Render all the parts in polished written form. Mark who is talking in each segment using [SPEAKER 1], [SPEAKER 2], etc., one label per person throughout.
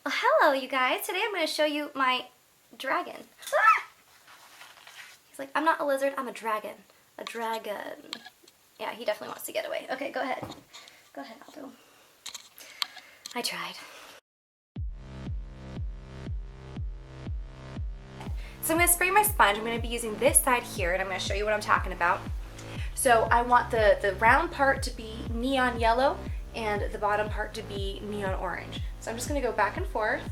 [SPEAKER 1] Well, hello you guys. Today I'm going to show you my dragon. Ah! He's like, I'm not a lizard, I'm a dragon. A dragon. Yeah, he definitely wants to get away. Okay, go ahead. Go ahead, Aldo. I tried. So I'm going to spray my sponge. I'm going to be using this side here, and I'm going to show you what I'm talking about. So I want the round part to be neon yellow and the bottom part to be neon orange. So I'm just going to go back and forth.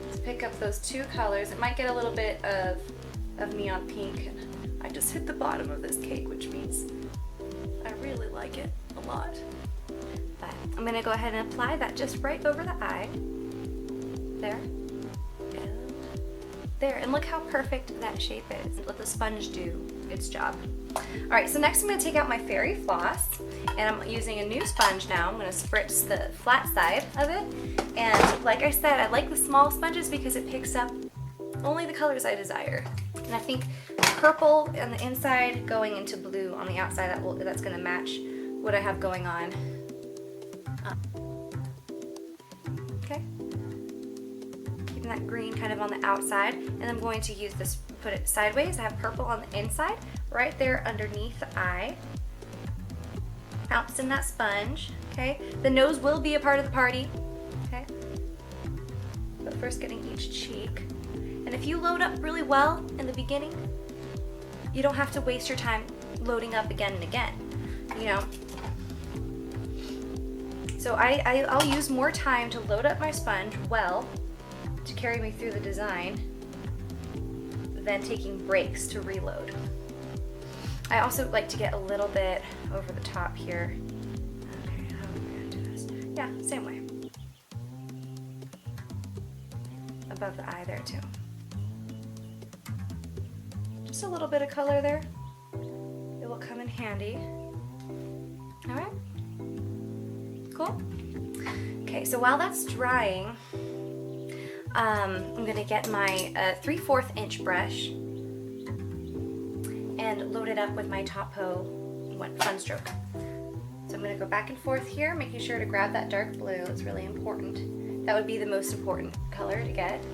[SPEAKER 1] Just pick up those two colors. It might get a little bit of neon pink. And I just hit the bottom of this cake, which means I really like it a lot. But I'm going to go ahead and apply that just right over the eye. There. And there. And look how perfect that shape is. Let the sponge do its job. Alright, so next I'm going to take out my fairy floss, and I'm using a new sponge now. I'm going to spritz the flat side of it, and like I said, I like the small sponges because it picks up only the colors I desire. And I think purple on the inside going into blue on the outside, that's going to match what I have going on. Okay. Keeping that green kind of on the outside, and I'm going to use this, put it sideways. I have purple on the inside, right there underneath the eye. Bounce in that sponge, okay? The nose will be a part of the party, okay? But first getting each cheek. And if you load up really well in the beginning, you don't have to waste your time loading up again and again, you know? So I'll use more time to load up my sponge well to carry me through the design than taking breaks to reload. I also like to get a little bit over the top here. Okay, how am I gonna do this? Yeah, same way. Above the eye there too. Just a little bit of color there. It will come in handy. All right, cool. Okay, so while that's drying, I'm gonna get my 3/4 inch brush and load it up with my Topo Fun Stroke. So I'm gonna go back and forth here, making sure to grab that dark blue. It's really important. That would be the most important color to get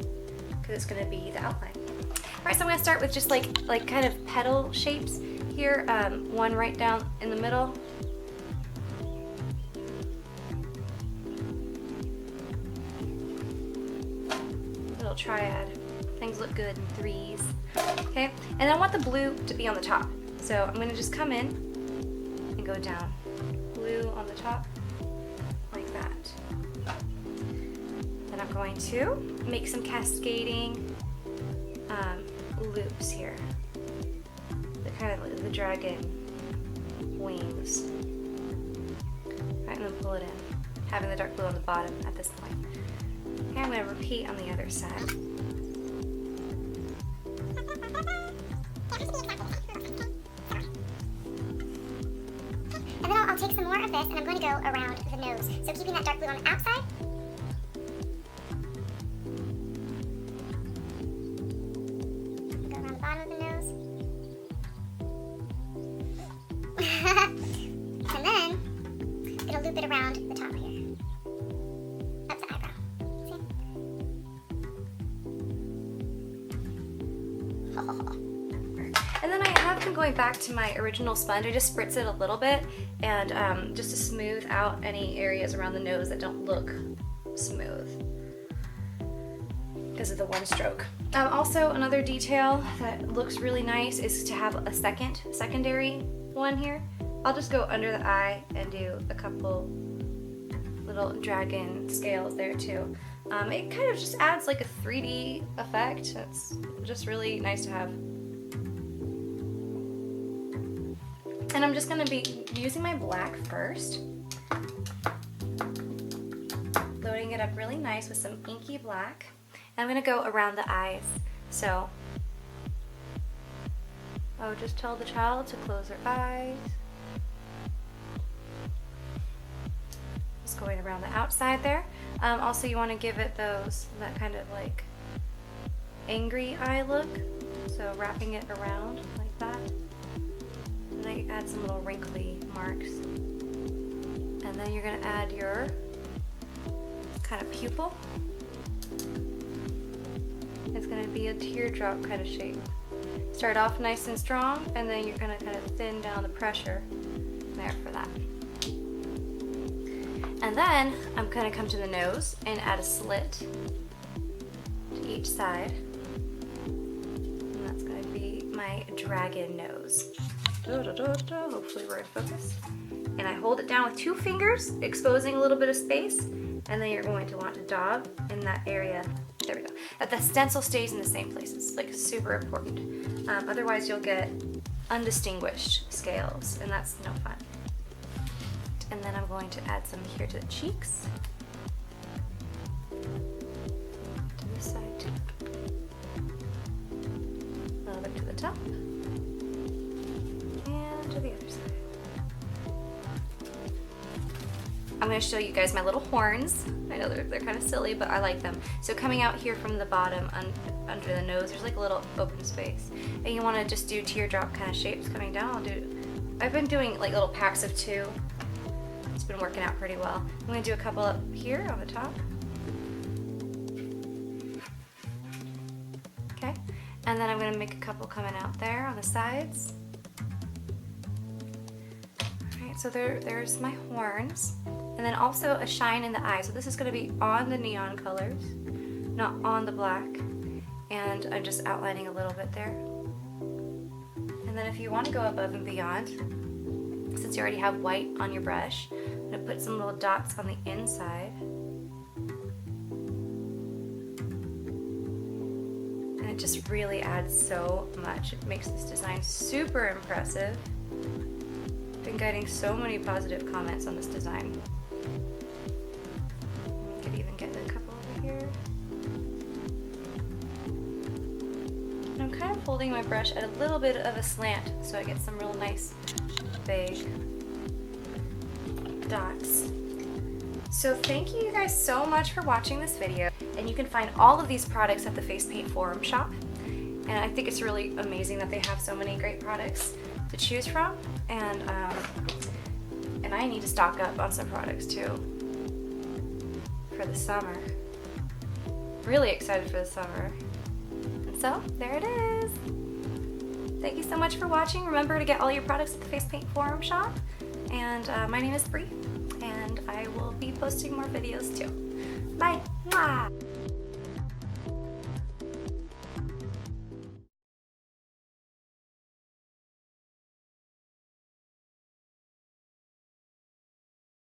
[SPEAKER 1] because it's gonna be the outline. All right, so I'm gonna start with just like kind of petal shapes here. One right down in the middle. Little triad. Things look good in threes. Okay, and I want the blue to be on the top. So I'm gonna just come in and go down. Blue on the top, like that. Then I'm going to make some cascading loops here. The kind of like the dragon wings. Right, I'm gonna pull it in, having the dark blue on the bottom at this point. Okay, I'm gonna repeat on the other side.
[SPEAKER 2] And then I'll take some more of this and I'm going to go around the nose. So keeping that dark blue on the outside. Go around the bottom of the nose. And then, I'm going to loop it around the top here. Up the eyebrow. See?
[SPEAKER 1] And then I have been going back to my original sponge. I just spritz it a little bit and just to smooth out any areas around the nose that don't look smooth because of the one stroke. Also, another detail that looks really nice is to have a secondary one here. I'll just go under the eye and do a couple little dragon scales there too. It kind of just adds like a 3D effect. That's just really nice to have. And I'm just going to be using my black first. Loading it up really nice with some inky black. And I'm going to go around the eyes. So, just tell the child to close their eyes. Just going around the outside there. Also, you want to give it that kind of like angry eye look. So wrapping it around like that. And then add some little wrinkly marks. And then you're going to add your kind of pupil. It's going to be a teardrop kind of shape. Start off nice and strong, and then you're going to kind of thin down the pressure there for that. And then I'm going to come to the nose and add a slit to each side. And that's going to be my dragon nose. Hopefully we're in focus. And I hold it down with 2 fingers, exposing a little bit of space, and then you're going to want to daub in that area. There we go. That the stencil stays in the same places, like super important. Otherwise you'll get undistinguished scales, and that's no fun. And then I'm going to add some here to the cheeks. To this side too. A little bit to the top. And to the other side. I'm going to show you guys my little horns. I know they're kind of silly, but I like them. So coming out here from the bottom under the nose, there's like a little open space. And you want to just do teardrop kind of shapes coming down. I've been doing like little packs of 2. It's been working out pretty well. I'm going to do a couple up here on the top. Okay. And then I'm going to make a couple coming out there on the sides. Alright, so there's my horns. And then also a shine in the eye. So this is going to be on the neon colors, not on the black. And I'm just outlining a little bit there. And then if you want to go above and beyond, since you already have white on your brush, I'm going to put some little dots on the inside. And it just really adds so much. It makes this design super impressive. I've been getting so many positive comments on this design. You could even get a couple over here. And I'm kind of holding my brush at a little bit of a slant so I get some real nice big dots. So thank you guys so much for watching this video, and you can find all of these products at the Face Paint Forum shop, and I think it's really amazing that they have so many great products to choose from, and I need to stock up on some products too for the summer. Really excited for the summer. And so there it is. Thank you so much for watching. Remember to get all your products at the Face Paint Forum shop. And my name is Bree, and I will be posting more videos too. Bye! Mwah!